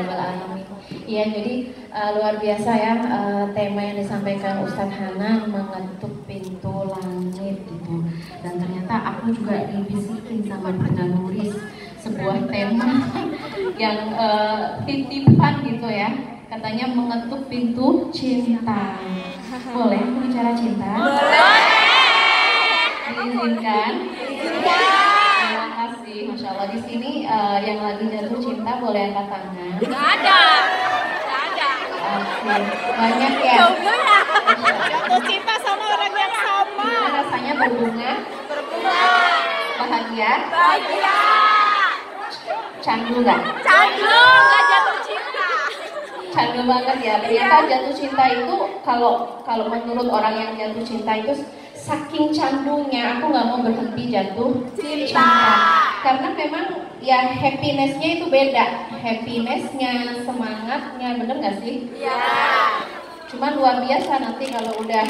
rabbal alamin. Iya, jadi luar biasa ya tema yang disampaikan Ustadz Hanan, mengetuk pintu langit gitu. Dan ternyata aku juga dibisikin sama Bunda Nuris sebuah tema yang titipan gitu ya. Katanya mengetuk pintu cinta. Boleh aku bicara cinta? Boleh. Diizinkan? Terima kasih, Masya Allah. Di sini yang lagi jatuh cinta boleh angkat tangan. Nggak ada. Banyak ya. Jatuh cinta sama orang yang sama. Gimana rasanya berbunga? Bahagia? Candu nggak? Candu, nggak jatuh cinta. Candu banget ya. Ternyata jatuh cinta itu kalau menurut orang yang jatuh cinta itu saking candunya, aku nggak mau berhenti jatuh cinta. Karena memang ya happinessnya itu beda. Happinessnya, semangatnya, bener nggak sih? Iya. Cuman luar biasa nanti kalau udah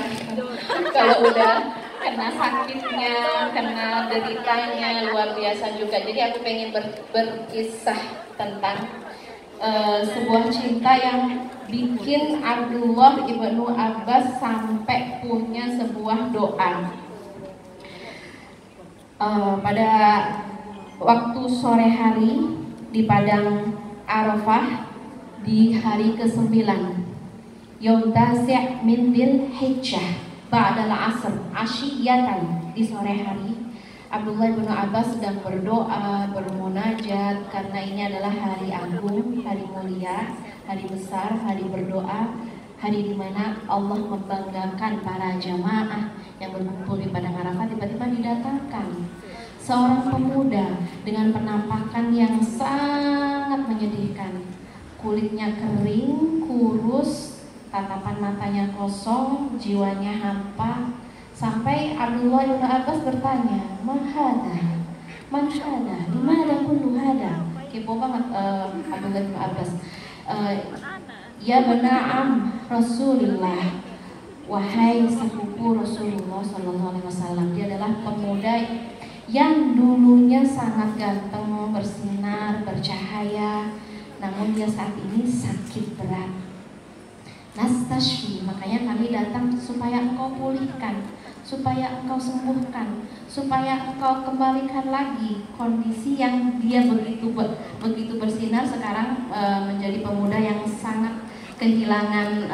kena sakitnya, kena deritanya, luar biasa juga. Jadi aku pengen berkisah tentang sebuah cinta yang bikin Abdullah ibnu Abbas sampai punya sebuah doa. Pada waktu sore hari di padang Arafah di hari ke-9 Yom Tasi' min Dzil Hijjah ba'dal asr asyiyatan, di sore hari Abdullah bin Abbas sedang berdoa, bermunajat karena ini adalah hari agung, hari mulia, hari besar, hari berdoa, hari di mana Allah membanggakan para jamaah yang berkumpul di padang Arafah. Tiba-tiba didatangkan seorang pemuda dengan penampakan yang sangat menyedihkan. Kulitnya kering, kurus, tatapan matanya kosong, jiwanya hampa. Sampai Abdullah bin Abbas bertanya, "Mahada? Man hada? Dimana kullu hada?" Kepo banget Abdullah bin Abbas. Ya bena'am Rasulullah, wahai sepupu Rasulullah Sallallahu Alaihi Wasallam. Dia adalah pemuda yang dulunya sangat ganteng, bersinar, bercahaya, namun dia saat ini sakit berat. Nastashfi, makanya kami datang supaya engkau pulihkan, supaya engkau sembuhkan, supaya engkau kembalikan lagi kondisi yang dia begitu bersinar sekarang menjadi pemuda yang sangat kehilangan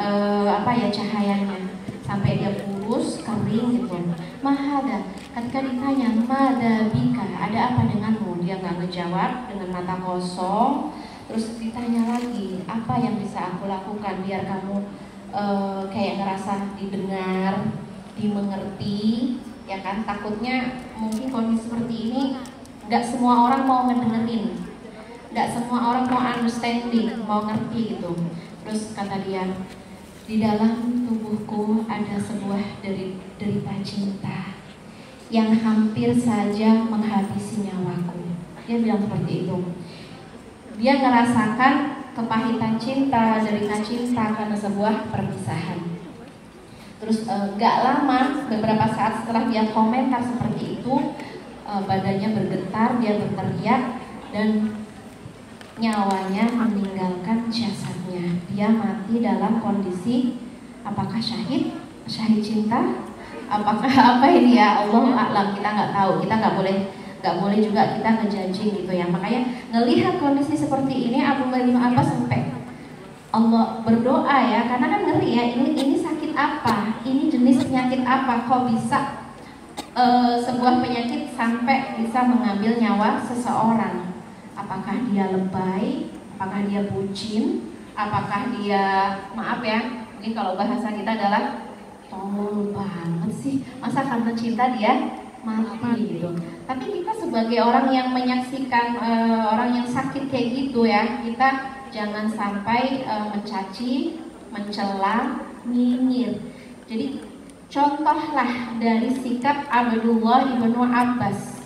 cahayanya, sampai dia kurus, kering gitu. Mahada, ketika ditanya mada bika, ada apa denganmu, dia nggak ngejawab, dengan mata kosong. Terus ditanya lagi, apa yang bisa aku lakukan biar kamu kayak ngerasa didengar, dimengerti, ya kan? Takutnya mungkin kondisi seperti ini nggak semua orang mau ngedengerin, nggak semua orang mau understanding, mau ngerti gitu. Terus kata dia, di dalam tubuhku ada sebuah derita cinta yang hampir saja menghabisi nyawaku. Dia bilang seperti itu. Dia ngerasakan kepahitan cinta, derita cinta karena sebuah perpisahan. Terus gak lama, beberapa saat setelah dia komentar seperti itu, badannya bergetar, dia berteriak, dan nyawanya meninggalkan jasadnya. Dia mati dalam kondisi apakah syahid cinta, apakah apa ini ya, Allahu a'lam, kita nggak tahu, kita nggak boleh juga kita ngejudging gitu ya. Makanya ngelihat kondisi seperti ini, Abdullah bin Abbas sampai Allah berdoa ya, karena kan ngeri ya, ini sakit apa, ini jenis penyakit apa, kok bisa sebuah penyakit sampai bisa mengambil nyawa seseorang. Apakah dia lebay, apakah dia bucin, apakah dia, maaf ya, mungkin kalau bahasa kita adalah tolol banget sih, masa karena cinta dia mati gitu. Tapi kita sebagai orang yang menyaksikan orang yang sakit kayak gitu ya, kita jangan sampai mencaci, mencela, nyinyir. Jadi contohlah dari sikap Abdullah ibnu Abbas.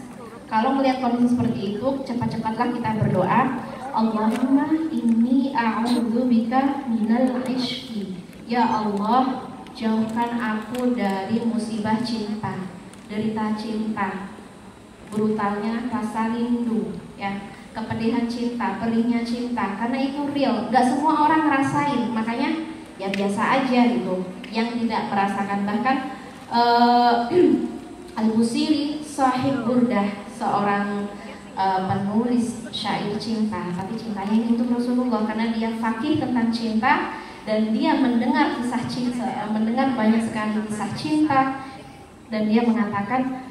Kalau melihat kondisi seperti itu, cepat-cepatlah kita berdoa, Allahumma inni a'udzubika minal ishqi. Ya Allah, jauhkan aku dari musibah cinta, derita cinta, brutalnya rasa rindu ya. kepedihan cinta, perihnya cinta, karena itu real. Gak semua orang ngerasain, makanya ya biasa aja gitu. Yang tidak merasakan, bahkan Al-Busiri sahib Burdah, seorang penulis syair cinta, tapi cintanya ini untuk Rasulullah karena dia fakih tentang cinta dan dia mendengar kisah cinta, mendengar banyak sekali kisah cinta, dan dia mengatakan,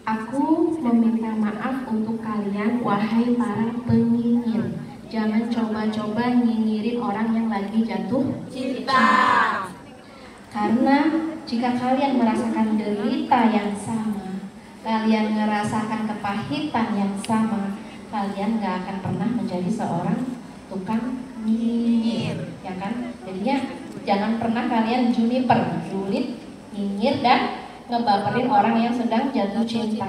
aku meminta maaf untuk kalian wahai para penyinyir, jangan coba-coba nyinyirin orang yang lagi jatuh cinta. Karena jika kalian merasakan derita yang sama, kalian merasakan kepahitan yang sama, kalian gak akan pernah menjadi seorang tukang nyinyir, ya kan? Jadinya jangan pernah kalian juniper, julid, nyinyir dan ngebaperin orang yang sedang jatuh cinta.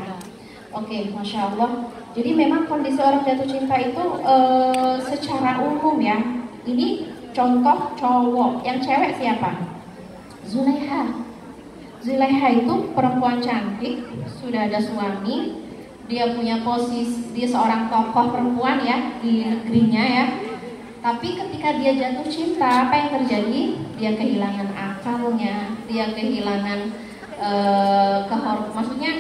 Oke, Masya Allah. Jadi memang kondisi orang jatuh cinta itu secara umum ya. Ini contoh cowok, yang cewek siapa? Zulaiha. Zulaiha itu perempuan cantik, sudah ada suami, dia punya posisi, dia seorang tokoh perempuan ya di negerinya ya. Tapi ketika dia jatuh cinta, apa yang terjadi? Dia kehilangan akalnya, dia kehilangan maksudnya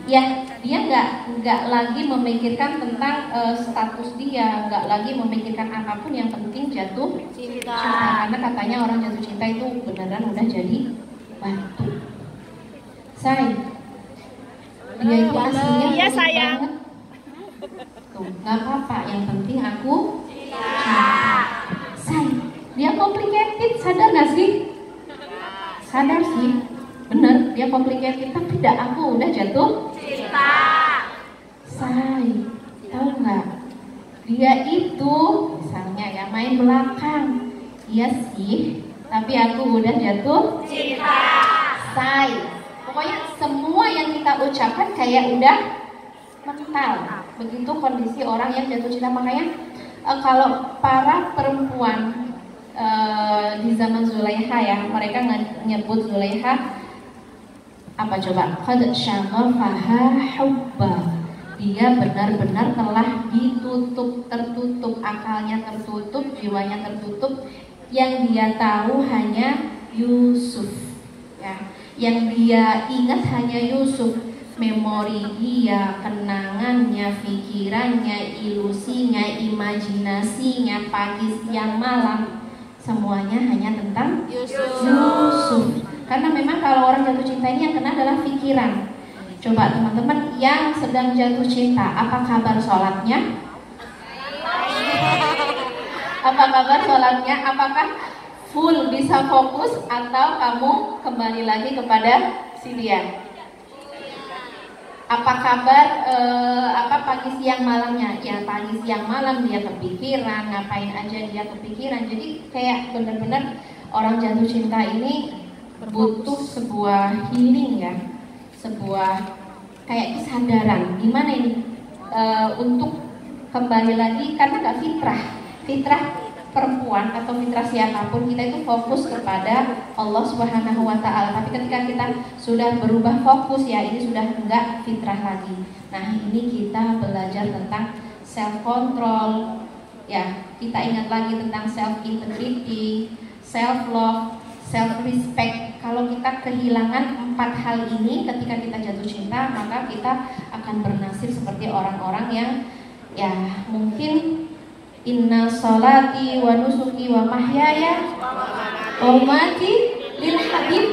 ya dia nggak lagi memikirkan tentang status dia, nggak lagi memikirkan apapun, yang penting jatuh cinta. Karena katanya orang jatuh cinta itu beneran udah jadi batu. Say, dia itu aslinya iya sayang banget. Tuh, nggak apa-apa, yang penting aku cinta. Say, dia complicated, sadar nggak sih? Sadar sih, bener, dia complicated, tapi tidak, aku udah jatuh cinta. Say, tahu nggak? Dia itu misalnya ya main belakang, iya sih, tapi aku udah jatuh cinta. Say, pokoknya semua yang kita ucapkan kayak udah mental. Begitu kondisi orang yang jatuh cinta. Makanya kalau para perempuan di zaman Zulaiha ya, mereka nyebut Zulaiha apa coba? Qad syaghafaha hubba. Dia benar-benar telah tertutup akalnya, tertutup jiwanya, tertutup. Yang dia tahu hanya Yusuf ya. Yang dia ingat hanya Yusuf. Memori dia, kenangannya, pikirannya, ilusinya, imajinasinya, pagi siang malam, semuanya hanya tentang Yusuf. Karena memang kalau orang jatuh cinta ini yang kena adalah pikiran. Coba teman-teman yang sedang jatuh cinta, apa kabar sholatnya? Apa kabar sholatnya? Apakah full bisa fokus atau kamu kembali lagi kepada si dia? Apa kabar pagi siang malamnya? Ya pagi siang malam dia kepikiran, ngapain aja dia kepikiran. Jadi kayak benar-benar orang jatuh cinta ini butuh sebuah healing ya, sebuah kayak kesadaran gimana ini untuk kembali lagi, karena gak fitrah perempuan atau fitrah siapapun kita itu fokus kepada Allah Subhanahu wa Ta'ala. Tapi ketika kita sudah berubah fokus ya, ini sudah enggak fitrah lagi. Nah ini kita belajar tentang self control ya, kita ingat lagi tentang self integrity, self love, self respect. Kalau kita kehilangan 4 hal ini ketika kita jatuh cinta, maka kita akan bernasib seperti orang-orang yang ya mungkin inna sholati wa nusuki wa mahyaya wa mamati lil habib,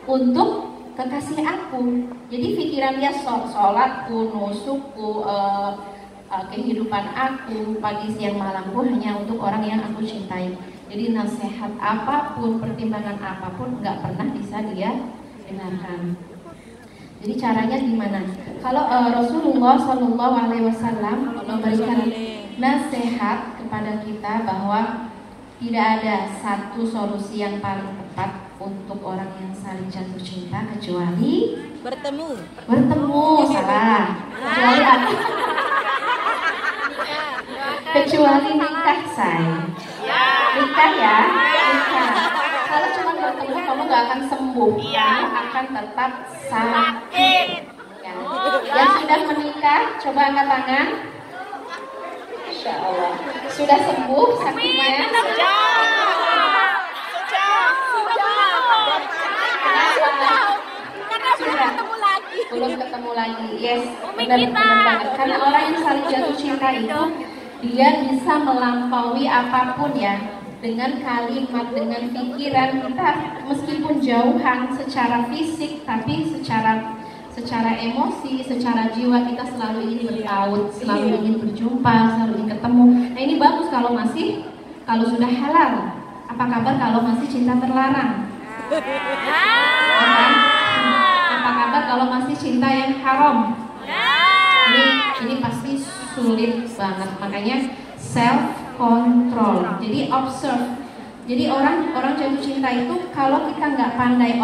untuk kekasih aku. Jadi pikiran dia sholatku, nusukku, kehidupan aku, pagi siang malamku hanya untuk orang yang aku cintai. Jadi nasihat apapun, pertimbangan apapun nggak pernah bisa dia dengarkan. Jadi caranya gimana? Kalau Rasulullah Shallallahu Alaihi Wasallam memberikan nasihat kepada kita bahwa tidak ada satu solusi yang paling tepat untuk orang yang saling jatuh cinta kecuali bertemu. Salah. Kecuali apa? Kecuali nikah, say. Nikah ya, nikah. Kalau cuma bertemu kamu gak akan sembuh, kamu akan tetap sakit. Ya. Yang sudah menikah, coba angkat tangan. Masya Allah. Sudah sembuh sakitnya? Belum ketemu lagi. Yes, benar banget. Karena orang yang saling jatuh cinta itu dia bisa melampaui apapun ya, dengan kalimat, dengan pikiran kita, meskipun jauhan secara fisik, tapi secara emosi, secara jiwa kita selalu ingin bertaut, selalu ingin berjumpa, selalu ingin ketemu. Nah ini bagus kalau sudah halal. Apa kabar kalau masih cinta terlarang? Apa kabar kalau masih cinta yang haram? Ini pasti sulit banget. Makanya self control. Jadi observe. Jadi orang jatuh cinta itu kalau kita nggak pandai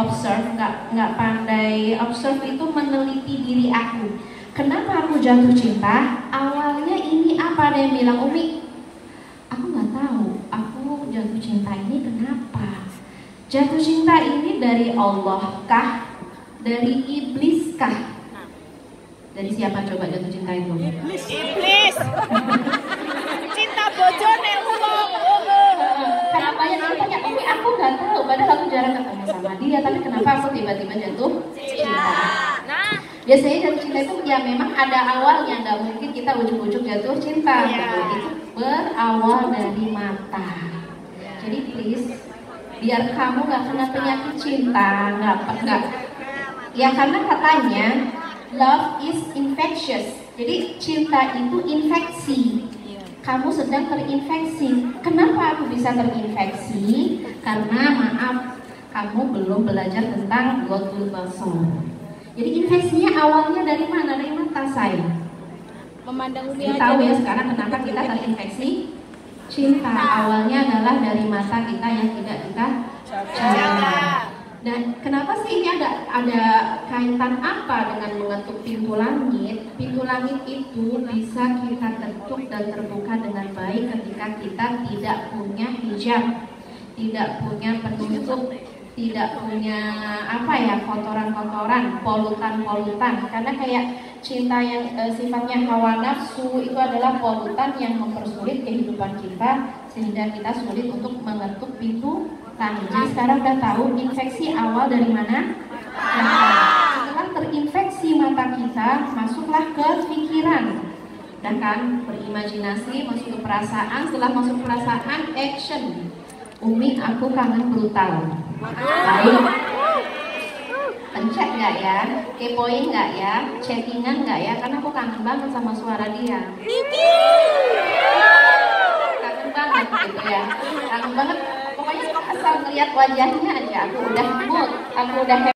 observe itu meneliti diri aku. Kenapa aku jatuh cinta? Awalnya ini apa? Ada yang bilang, Umi, aku nggak tahu. Aku jatuh cinta ini kenapa? Jatuh cinta ini dari Allah kah? Dari iblis kah? Dari siapa coba jatuh cinta itu? Iblis. Cinta bojone wong. Karena banyak yang tanya, Umi aku nggak tahu. Padahal aku jarang ketemu sama dia. Tapi kenapa aku tiba-tiba jatuh cinta? Biasanya jatuh cinta itu ya memang ada awalnya. Nggak mungkin kita ujuk-ujuk jatuh cinta. Itu berawal dari mata. Jadi please, biar kamu nggak kena penyakit cinta, nggak. Ya karena katanya love is infectious. Jadi cinta itu infeksi. Kamu sedang terinfeksi. Kenapa aku bisa terinfeksi? Karena maaf, kamu belum belajar tentang Ghodul Basar. Jadi infeksinya awalnya dari mana? Dari mata saya. Memandang Umi Kita tahu ya sekarang kenapa kita terinfeksi cinta. Awalnya adalah dari mata kita yang tidak kita jaga. Dan kenapa sih ini ada kaitan apa dengan mengetuk pintu langit? Pintu langit itu bisa kita ketuk dan terbuka dengan baik ketika kita tidak punya hijab, tidak punya penutup, tidak punya kotoran-kotoran, polutan-polutan. Karena kayak cinta yang sifatnya hawa nafsu itu adalah polutan yang mempersulit kehidupan kita sehingga kita sulit untuk mengetuk pintu langit. Jadi sekarang udah tahu infeksi awal dari mana? Setelah terinfeksi mata kita, masuklah ke pikiran. Dan kan berimajinasi, masuk ke perasaan. Setelah masuk perasaan, action. Umi, aku kangen brutal. Baik. Pencet nggak ya? Kepoin nggak ya? Chattingan nggak ya? Karena aku kangen banget sama suara dia. Kangen banget gitu ya. Kangen banget. Pokoknya asal ngeliat wajahnya aja aku udah mood, aku udah happy.